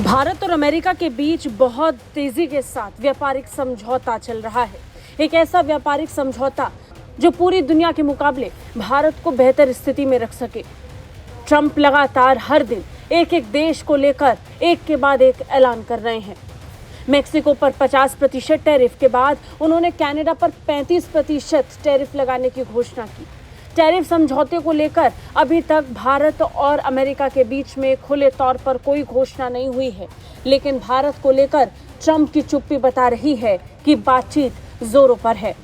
भारत और अमेरिका के बीच बहुत तेजी के साथ व्यापारिक समझौता चल रहा है। एक ऐसा व्यापारिक समझौता जो पूरी दुनिया के मुकाबले भारत को बेहतर स्थिति में रख सके। ट्रंप लगातार हर दिन एक एक देश को लेकर एक के बाद एक ऐलान कर रहे हैं। मेक्सिको पर 50% टैरिफ के बाद उन्होंने कनाडा पर 35% टैरिफ लगाने की घोषणा की। टैरिफ समझौते को लेकर अभी तक भारत और अमेरिका के बीच में खुले तौर पर कोई घोषणा नहीं हुई है, लेकिन भारत को लेकर ट्रंप की चुप्पी बता रही है कि बातचीत जोरों पर है।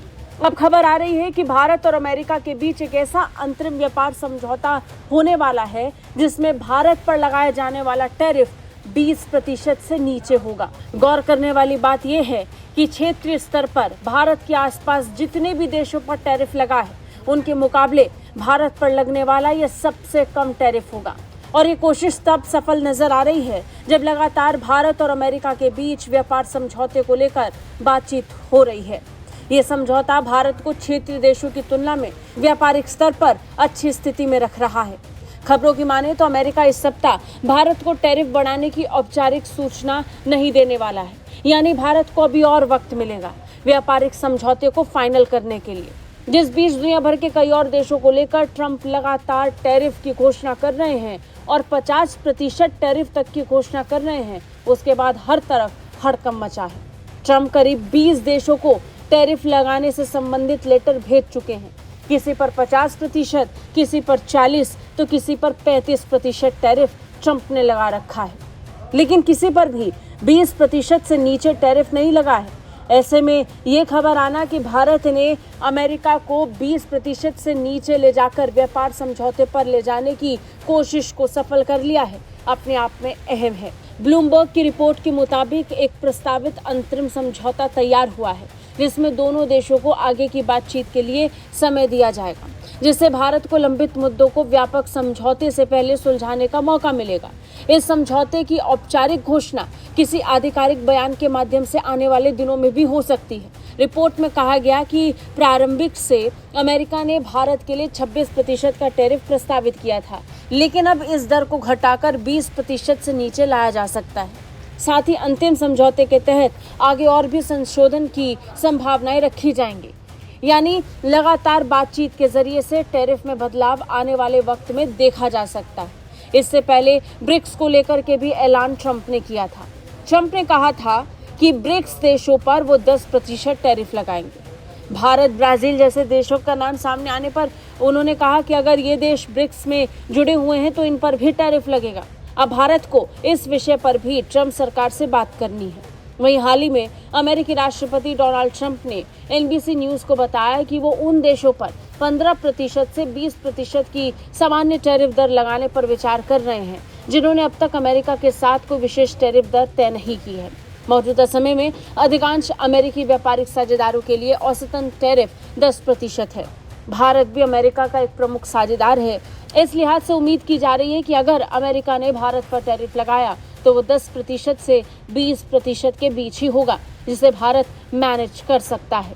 अब खबर आ रही है कि भारत और अमेरिका के बीच एक ऐसा अंतरिम व्यापार समझौता होने वाला है जिसमें भारत पर लगाया जाने वाला टैरिफ 20% से नीचे होगा। गौर करने वाली बात यह है कि क्षेत्रीय स्तर पर भारत के आसपास जितने भी देशों पर टैरिफ लगा है, उनके मुकाबले भारत पर लगने वाला यह सबसे कम टैरिफ होगा। और ये कोशिश तब सफल नजर आ रही है जब लगातार भारत और अमेरिका के बीच व्यापार समझौते को लेकर बातचीत हो रही है। ये समझौता भारत को क्षेत्रीय देशों की तुलना में व्यापारिक स्तर पर अच्छी स्थिति में रख रहा है। खबरों की माने तो अमेरिका इस सप्ताह भारत को टैरिफ बढ़ाने की औपचारिक सूचना नहीं देने वाला है, यानी भारत को अभी और वक्त मिलेगा व्यापारिक समझौते को फाइनल करने के लिए। जिस बीच दुनिया भर के कई और देशों को लेकर ट्रंप लगातार टैरिफ की घोषणा कर रहे हैं और 50% टैरिफ तक की घोषणा कर रहे हैं, उसके बाद हर तरफ हड़कंप मचा है। ट्रंप करीब 20 देशों को टैरिफ लगाने से संबंधित लेटर भेज चुके हैं। किसी पर 50%, किसी पर 40%, तो किसी पर 35% टैरिफ ट्रंप ने लगा रखा है, लेकिन किसी पर भी 20% से नीचे टैरिफ नहीं लगा है। ऐसे में ये खबर आना कि भारत ने अमेरिका को 20% से नीचे ले जाकर व्यापार समझौते पर ले जाने की कोशिश को सफल कर लिया है, अपने आप में अहम है। ब्लूमबर्ग की रिपोर्ट के मुताबिक एक प्रस्तावित अंतरिम समझौता तैयार हुआ है, जिसमें दोनों देशों को आगे की बातचीत के लिए समय दिया जाएगा, जिससे भारत को लंबित मुद्दों को व्यापक समझौते से पहले सुलझाने का मौका मिलेगा। इस समझौते की औपचारिक घोषणा किसी आधिकारिक बयान के माध्यम से आने वाले दिनों में भी हो सकती है। रिपोर्ट में कहा गया कि प्रारंभिक से अमेरिका ने भारत के लिए 26% का टैरिफ प्रस्तावित किया था, लेकिन अब इस दर को घटाकर 20% से नीचे लाया जा सकता है। साथ ही अंतिम समझौते के तहत आगे और भी संशोधन की संभावनाएं रखी जाएंगी, यानी लगातार बातचीत के जरिए से टैरिफ में बदलाव आने वाले वक्त में देखा जा सकता है। इससे पहले ब्रिक्स को लेकर के भी ऐलान ट्रंप ने किया था। ट्रंप ने कहा था कि ब्रिक्स देशों पर वो 10% टैरिफ लगाएंगे। भारत, ब्राजील जैसे देशों का नाम सामने आने पर उन्होंने कहा कि अगर ये देश ब्रिक्स में जुड़े हुए हैं तो इन पर भी टैरिफ लगेगा। अब भारत को इस विषय पर भी ट्रंप सरकार से बात करनी है। वहीं हाल ही में अमेरिकी राष्ट्रपति डोनाल्ड ट्रंप ने NBC न्यूज को बताया कि वो उन देशों पर 15% से 20% की सामान्य टैरिफ दर लगाने पर विचार कर रहे हैं जिन्होंने अब तक अमेरिका के साथ कोई विशेष टैरिफ दर तय नहीं की है। मौजूदा समय में अधिकांश अमेरिकी व्यापारिक साझेदारों के लिए औसतन टैरिफ 10% है। भारत भी अमेरिका का एक प्रमुख साझेदार है। इस लिहाज से उम्मीद की जा रही है कि अगर अमेरिका ने भारत पर टैरिफ लगाया तो वो 10% से 20% के बीच ही होगा, जिसे भारत मैनेज कर सकता है।